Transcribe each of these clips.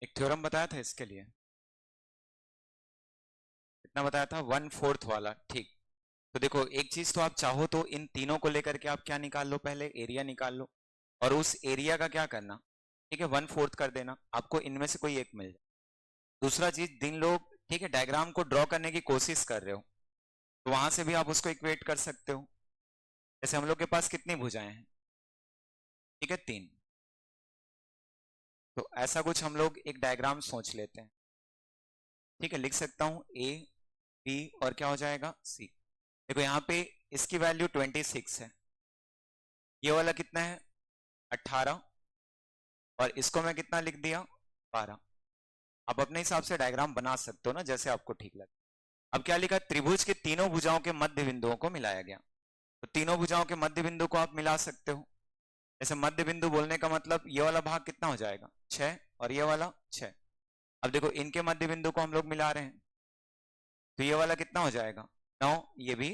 एक थ्योरम बताया था इसके लिए, कितना बताया था, 1/4 वाला। ठीक, तो देखो एक चीज तो आप चाहो तो इन तीनों को लेकर के आप क्या निकाल लो, पहले एरिया निकाल लो और उस एरिया का क्या करना, ठीक है, 1/4 कर देना, आपको इनमें से कोई एक मिल जाए। दूसरा चीज, दिन लोग ठीक है डायग्राम को ड्रॉ करने की कोशिश कर रहे हो तो वहां से भी आप उसको इक्वेट कर सकते हो। जैसे हम लोग के पास कितनी भुजाएं हैं, ठीक है 3, तो ऐसा कुछ हम लोग एक डायग्राम सोच लेते हैं। ठीक है, लिख सकता हूं ए बी और क्या हो जाएगा सी। देखो यहाँ पे इसकी वैल्यू 26 है, ये वाला कितना है 18, और इसको मैं कितना लिख दिया 12। आप अपने हिसाब से डायग्राम बना सकते हो ना, जैसे आपको ठीक लगे। अब क्या लिखा, त्रिभुज के तीनों भुजाओं के मध्य बिंदुओं को मिलाया गया, तो तीनों भुजाओं के मध्य बिंदु को आप मिला सकते हो। जैसे मध्य बिंदु बोलने का मतलब ये वाला भाग कितना हो जाएगा 6 और ये वाला 6। अब देखो इनके मध्य बिंदु को हम लोग मिला रहे हैं, तो ये वाला कितना हो जाएगा 9, ये भी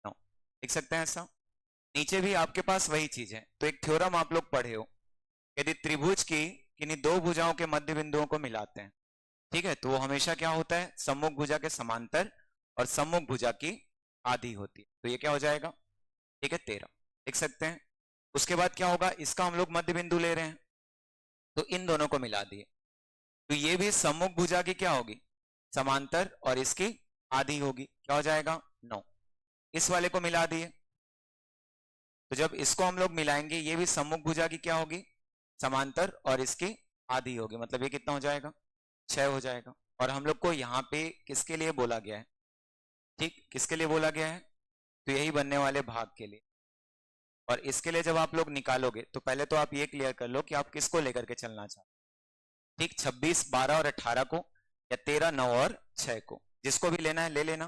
9, लिख सकते हैं ऐसा। नीचे भी आपके पास वही चीज है, तो एक थ्योरम आप लोग पढ़े हो, यदि त्रिभुज की किन्हीं दो भुजाओं के मध्य बिंदुओं को मिलाते हैं, ठीक है, तो वो हमेशा क्या होता है, सम्मुख भुजा के समांतर और सम्मुख भुजा की आधी होती है, तो ये क्या हो जाएगा, ठीक है 13, लिख सकते हैं। उसके बाद क्या होगा, इसका हम लोग मध्य बिंदु ले रहे हैं तो इन दोनों को मिला दिए, तो ये भी सम्मुख भुजा की क्या होगी, समांतर, और इसकी आधी होगी, क्या हो जाएगा 9। इस वाले को मिला दिए, तो जब इसको हम लोग मिलाएंगे ये भी सम्मुख भुजा की क्या होगी, समांतर, और इसकी आधी होगी, मतलब ये कितना हो जाएगा 6 हो जाएगा। और हम लोग को यहाँ पे किसके लिए बोला गया है, ठीक किसके लिए बोला गया है, तो यही बनने वाले भाग के लिए। और इसके लिए जब आप लोग निकालोगे तो पहले तो आप ये क्लियर कर लो कि आप किसको लेकर के चलना चाहते, ठीक 26, 12 और 18 को, या 13, 9 और 6 को, जिसको भी लेना है ले लेना।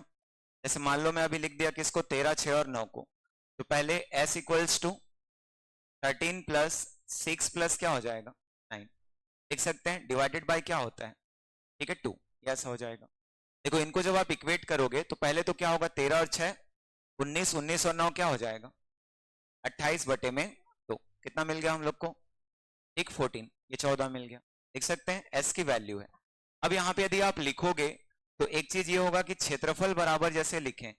जैसे मान लो मैं अभी लिख दिया किसको 13, 6 और 9 को, तो पहले s equals to 13 plus 6 plus क्या हो जाएगा 9, लिख सकते हैं, डिवाइडेड बाय क्या होता है, ठीक है 2, ऐसा हो जाएगा। देखो इनको जब आप इक्वेट करोगे तो पहले तो क्या होगा 13 और 6 19, 19 और 9 क्या हो जाएगा 28 बटे में 2, कितना मिल गया हम लोग को, एक 14, ये 14 मिल गया, देख सकते हैं s की वैल्यू है। अब यहाँ पे यदि आप लिखोगे तो एक चीज ये होगा कि क्षेत्रफल बराबर जैसे लिखें,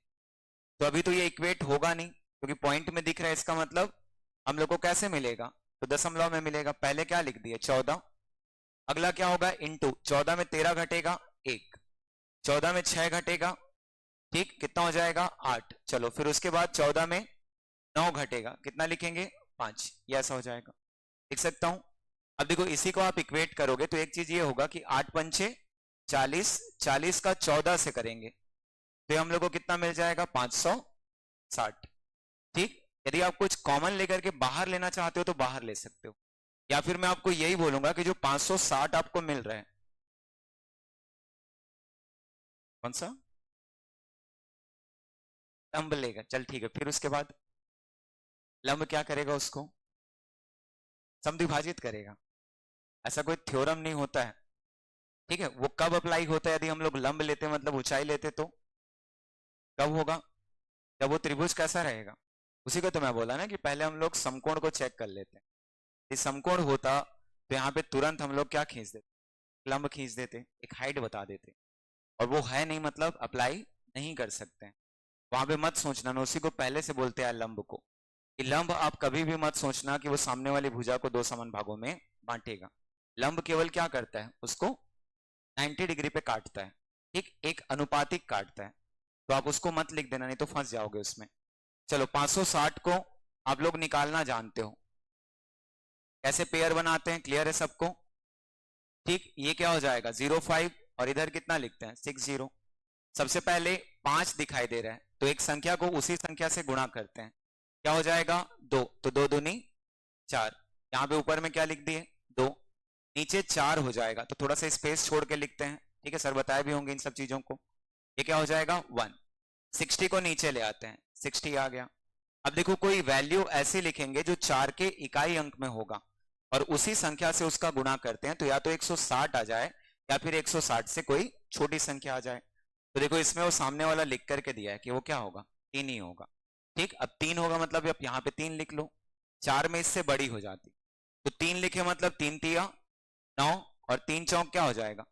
तो अभी तो ये इक्वेट होगा नहीं क्योंकि पॉइंट में दिख रहा है, इसका मतलब हम लोग को कैसे मिलेगा, तो दशमलव में मिलेगा। पहले क्या लिख दिए 14, अगला क्या होगा इंटू 14 में 13 घटेगा 1, 14 में 6 घटेगा, ठीक कितना हो जाएगा 8, चलो फिर उसके बाद 14 में 9 घटेगा, कितना लिखेंगे 5, ये ऐसा हो जाएगा, लिख सकता हूं। अब देखो इसी को आप इक्वेट करोगे तो एक चीज ये होगा कि 8 पंचे 40, 40 का 14 से करेंगे तो हम लोग को कितना मिल जाएगा 560, ठीक। यदि आप कुछ कॉमन लेकर के बाहर लेना चाहते हो तो बाहर ले सकते हो, या फिर मैं आपको यही बोलूंगा कि जो 560 आपको मिल रहा है, कौन सा लंब लेगा, चल ठीक है, फिर उसके बाद लंब क्या करेगा, उसको समद्विभाजित करेगा। ऐसा कोई थ्योरम नहीं होता है, ठीक है, वो कब अप्लाई होता है, यदि हम लोग लंब लेते मतलब ऊंचाई लेते तो कब होगा, जब वो त्रिभुज कैसा रहेगा। उसी को तो मैं बोला ना कि पहले हम लोग समकोण को चेक कर लेते हैं, यदि समकोण होता तो यहाँ पे तुरंत हम लोग क्या खींच देते, लंब खींच देते, एक हाइट बता देते, और वो है नहीं मतलब अप्लाई नहीं कर सकते हैं। वहां पे मत सोचना, मैं उसी को पहले से बोलते हैं लंब को, कि लंब आप कभी भी मत सोचना कि वो सामने वाली भुजा को दो समान भागों में बांटेगा। लंब केवल क्या करता है, उसको 90 डिग्री पे काटता है, ठीक एक अनुपातिक काटता है, तो आप उसको मत लिख देना, नहीं तो फंस जाओगे उसमें। चलो 560 को आप लोग निकालना जानते हो, कैसे पेयर बनाते हैं, क्लियर है सबको, ठीक। ये क्या हो जाएगा 05, और इधर कितना लिखते हैं 60। सबसे पहले 5 दिखाई दे रहा है तो एक संख्या को उसी संख्या से गुणा करते हैं, क्या हो जाएगा 2, तो 2 दूनी 4, यहाँ पे ऊपर में क्या लिख दिए 2, नीचे 4 हो जाएगा, तो थोड़ा सा स्पेस छोड़ के लिखते हैं, ठीक है, सर बताए भी होंगे इन सब चीजों को। ये क्या हो जाएगा 1, 60 को नीचे ले आते हैं, 60 आ गया। अब देखो कोई वैल्यू ऐसी लिखेंगे जो 4 के इकाई अंक में होगा और उसी संख्या से उसका गुणा करते हैं, तो या तो 160 आ जाए या फिर 160 से कोई छोटी संख्या आ जाए। तो देखो इसमें वो सामने वाला लिख करके दिया है कि वो क्या होगा 3 ही होगा, ठीक। अब 3 होगा मतलब आप यहाँ पे 3 लिख लो, 4 में इससे बड़ी हो जाती, तो 3 लिखे मतलब 3 तिया 9, और 3 चौक क्या हो जाएगा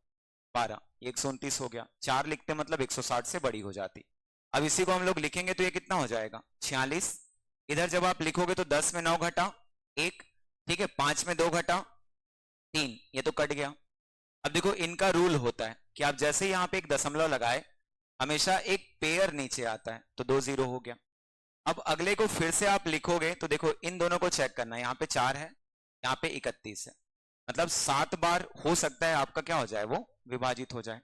12, 129 हो गया। 4 लिखते मतलब 160 से बड़ी हो जाती। अब इसी को हम लोग लिखेंगे तो ये कितना हो जाएगा 46। इधर जब आप लिखोगे तो 10 में 9 घटा 1, ठीक है, 5 में 2 घटा 3, ये तो कट गया। अब देखो इनका रूल होता है कि आप जैसे यहाँ पे एक दशमलव लगाए हमेशा एक पेयर नीचे आता है, तो 2 0 हो गया। अब अगले को फिर से आप लिखोगे तो देखो इन दोनों को चेक करना है, यहाँ पे 4 है, यहाँ पे 31 है, मतलब 7 बार हो सकता है आपका क्या हो जाए वो विभाजित हो जाए।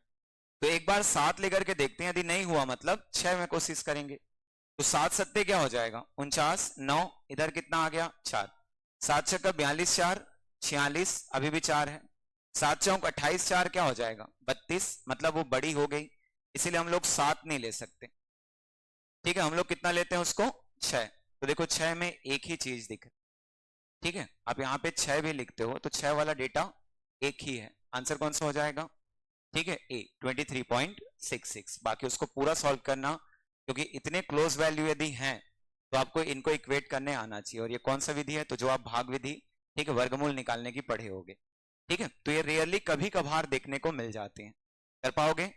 तो एक बार 7 लेकर के देखते हैं, यदि नहीं हुआ मतलब 6 में कोशिश करेंगे। तो 7 सत्ते क्या हो जाएगा 49, 9 इधर कितना आ गया 4, 7 छक्का 42, 4 46, अभी भी 4 है, 7 चौक 28, 4 क्या हो जाएगा 32, मतलब वो बड़ी हो गई, इसीलिए हम लोग 7 नहीं ले सकते। ठीक है, हम लोग कितना लेते हैं उसको 6। तो देखो 6 में एक ही चीज दिख, ठीक है, आप यहाँ पे 6 भी लिखते हो तो 6 वाला डेटा एक ही है, आंसर कौन सा हो जाएगा, ठीक है ए 23.66। बाकी उसको पूरा सॉल्व करना, क्योंकि इतने क्लोज वैल्यू यदि हैं तो आपको इनको इक्वेट करने आना चाहिए। और ये कौन सा विधि है, तो जो आप भाग विधि, ठीक है, वर्गमूल निकालने की पढ़े होगे। ठीक है, तो ये रेयरली कभी कभार देखने को मिल जाते हैं, कर पाओगे।